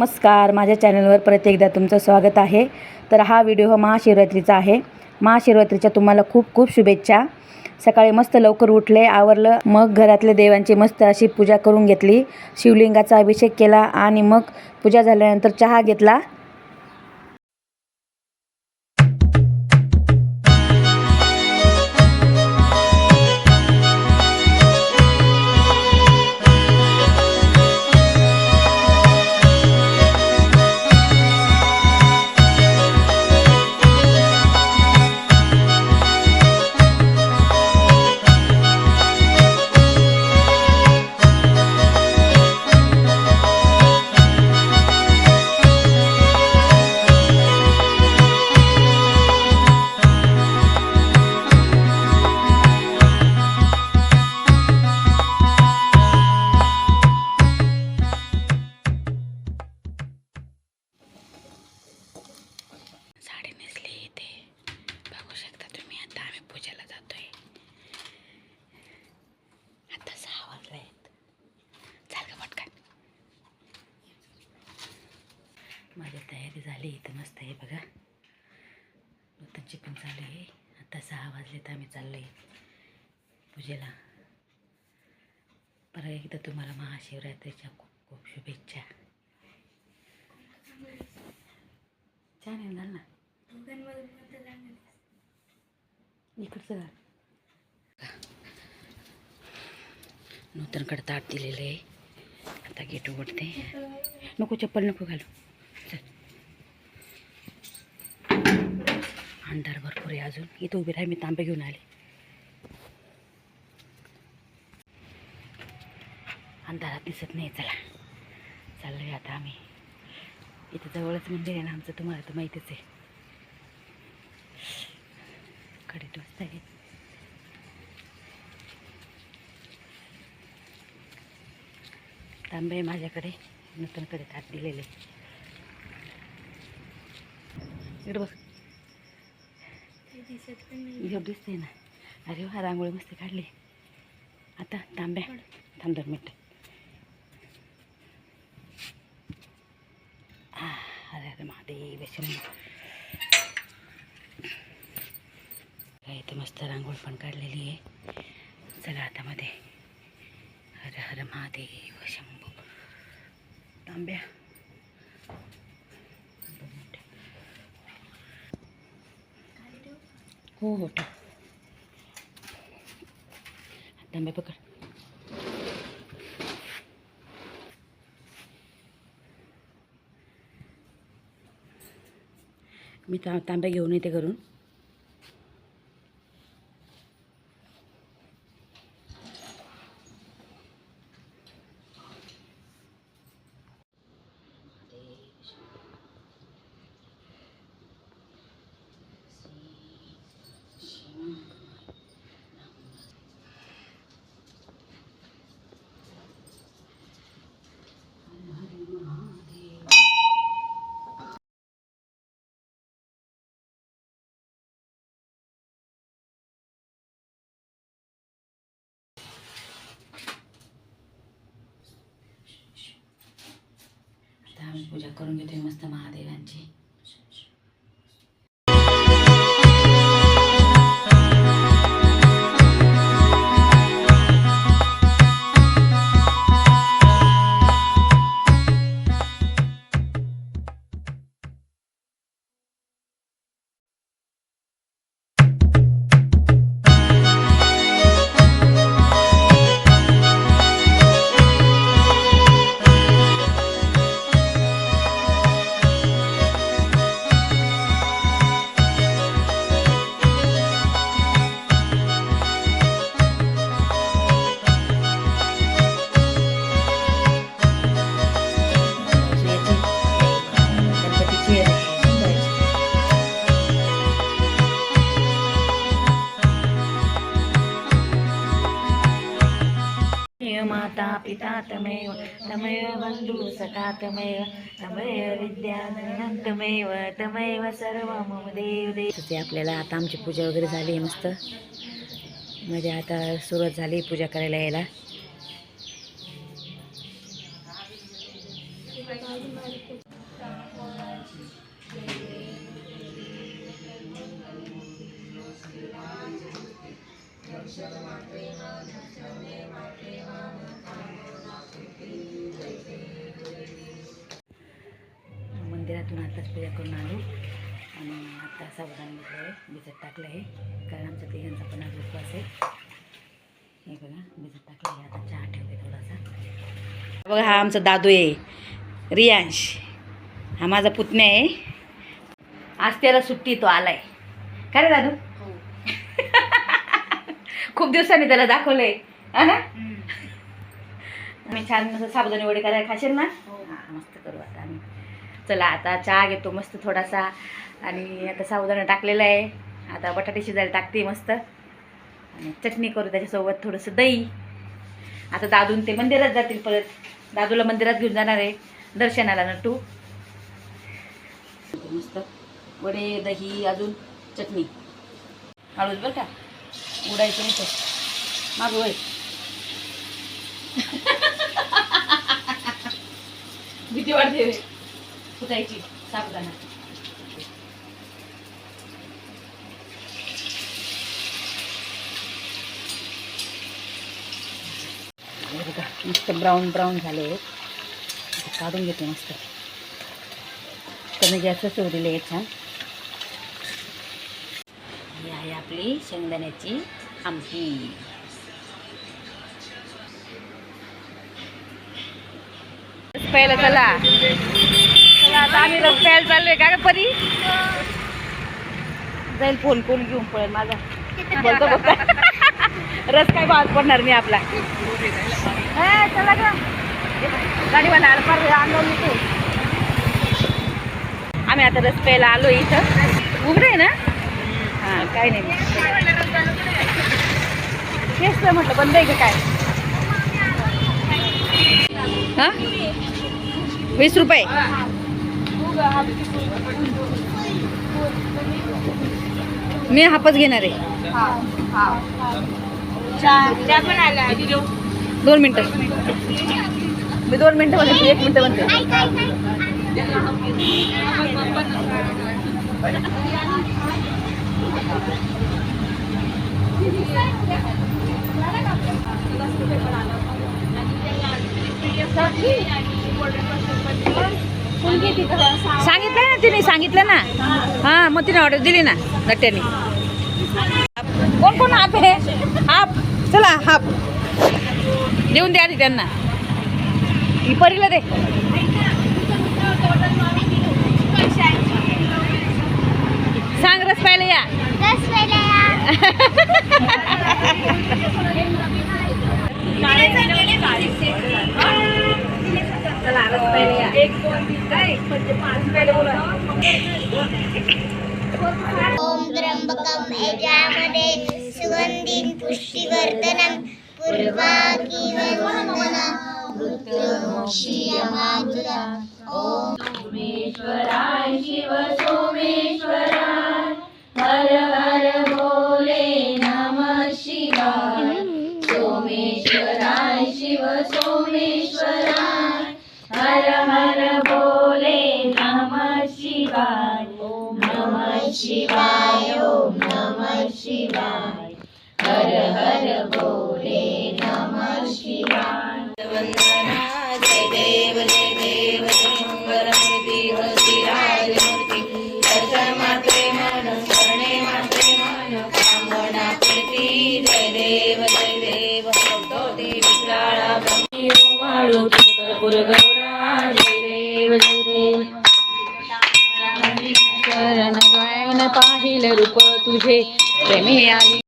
नमस्कार, माझ्या चॅनलवर परत एकदा तुमचं स्वागत आहे। तर हा व्हिडिओ महाशिवरात्रीचा आहे। महाशिवरात्रीच्या तुम्हाला खूप खूप शुभेच्छा। सकाळी मस्त लवकर उठले, आवरलं, मग घरातले देवांची मस्त अशी पूजा करून घेतली, शिवलिंगाचा अभिषेक केला आणि मग पूजा झाल्यानंतर चहा घेतला। साडी नेसली इथे बघू शकता तुम्ही। आता आम्ही पूजेला जातोय। आता 6 वाजलेत। चाल ग पटकन। माझी तयारी झाली इथं मस्त आहे बघा। नूतनची पण चालू आहे। आता 6 वाजलेत, आम्ही चाललोय पूजेला। परत एकदा तुम्हाला महाशिवरात्रीच्या खूप खूप शुभेच्छा। छान आहे ना इकडचं नूतनकडे ताट दिलेलं आहे। आता गेट उघडते। नको चप्पल नको घालू, चल। अंधार भरपूर आहे अजून। इथं उभी राहा, मी तांबे घेऊन आले। अंधारात दिसत नाही। चला चाललोय आता आम्ही। इथं जवळच मंदिर आहे ना आमचं, तुम्हाला तर माहितीच आहे। कडे वाजता आहे। तांबे माझ्याकडे, नूतनकडे ताट दिलेले। इकडे बस, दिसते ना। अरे वा, रांगोळी मस्त काढली। आता तांब्या थांब 2 मिनिट। अरे अरे महादेव शंभो। इथे मस्त रांगोळी पण काढलेली आहे। चला आता मध्ये। हर हर महादेव शंभो। तांब्या 2 मिनिट। हो हो ठेव। तांब्या पकड। मी तांब्या घेऊन येते घरून। आम्ही पूजा करून घेतोय मस्त महादेवांची। माता पिता तमेव तमेव बंधु सखा तमेव तमेव विद्याधनं तमेव तमेव सर्व मम देव देव। ते आपल्याला आता आमची पूजा वगैरे झाली मस्त। म्हणजे आता सुरुवात झाली पूजा करायला यायला। मंदिरातून आताच पूजा करून आलो आणि आता साबुदाणा घेतलं आहे, भिजत टाकलं आहे, कारण आमच्या तिघांचा पण आज उपवास आहे. हे बघा भिजत टाकलं आहे, आता चहा ठेवते थोडासा. बघा हा आमचा दादू आहे रियांश, हा माझा पुतण्या आहे. आज त्याला सुट्टी, तो आलाय. काय रे दादू? खूप दिवसांनी त्याला दाखवलंय हा ना. मी छान साबुदाणे वडे करायला खाशील ना. हां मस्त करू आता आम्ही. चला आता चहा घेतो मस्त थोडासा, आणि आता साबुदाणा टाकलेला आहे. आता बटाटे शिजायला टाकते मस्त, आणि चटणी करू त्याच्यासोबत थोडंसं दही. आता दादून ते मंदिरात जातील, परत दादूला मंदिरात घेऊन जाणार आहे दर्शनाला नटू. मस्त वडे दही अजून चटणी. हळूच बरं का, उडायचं नाही तर मागं वय. भीती वाटते फुटायची साबुदाणा. मस्त ब्राऊन ब्राऊन झाले, काढून घेते मस्त. कमी गॅसच उरलेले आहे छान. ही आहे आपली शेंगदाण्याची आमटी. रस्त्याला चला आता आम्ही रस्त्याला चाललोय. का ग परी? जाईल फोन कोण घेऊन पडेल माझा. बोलतो बघा रस काय भाग पडणार नाही आपला. चला ग गाडीवाला आडपार आणलं तू. आम्ही आता रस प्यायला आलो इथं. उघडं आहे ना? हां काय नाही तेच तर म्हटलं बंद आहे का काय. हां 20 रुपये. मी हापच घेणार आहे. 2 मिनटं. मी 2 मिनटं म्हणते, 1 मिनटं म्हणते. सांगितलं ना तिने, सांगितलं ना. हां मग तिने ऑर्डर दिली ना नट्याने. कोण कोण हाप आहे? हाप चला हाप देऊन द्या आधी त्यांना. ही परीला दे. सांग रस प्यायला या. चला रस प्यायला या. 1 2 3 काय 5 प्यायला बोला. ओम त्र्यंबकम यजामहे सुगंधिं पुष्टिवर्धनम पूर्वाकिवन्दना मृत्युर्मुक्षीयमातुरा. ओम सोमेश्वराय शिव सोमेश्वराय हर हर भोले नमः शिवाय. सोमेश्वराय शिव सोमेश्वराय हर हर भोले नमः शिवाय. ओम नमः शिवाय. ओम नमः शिवाय. हर हर भोले नमः शिवाय. वंदना जय देव जय देव मंगलमूर्ती हरिराज मूर्ती. दर्शन मात्रे मन स्मरणे मात्रे मन कामना पूर्ती. जय देव भगवती विक्राळा ब्रह्मी वाळू कर्पूर गौरा. जय देव चरण गायन पाहिलं रूप तुझे प्रेमी आली.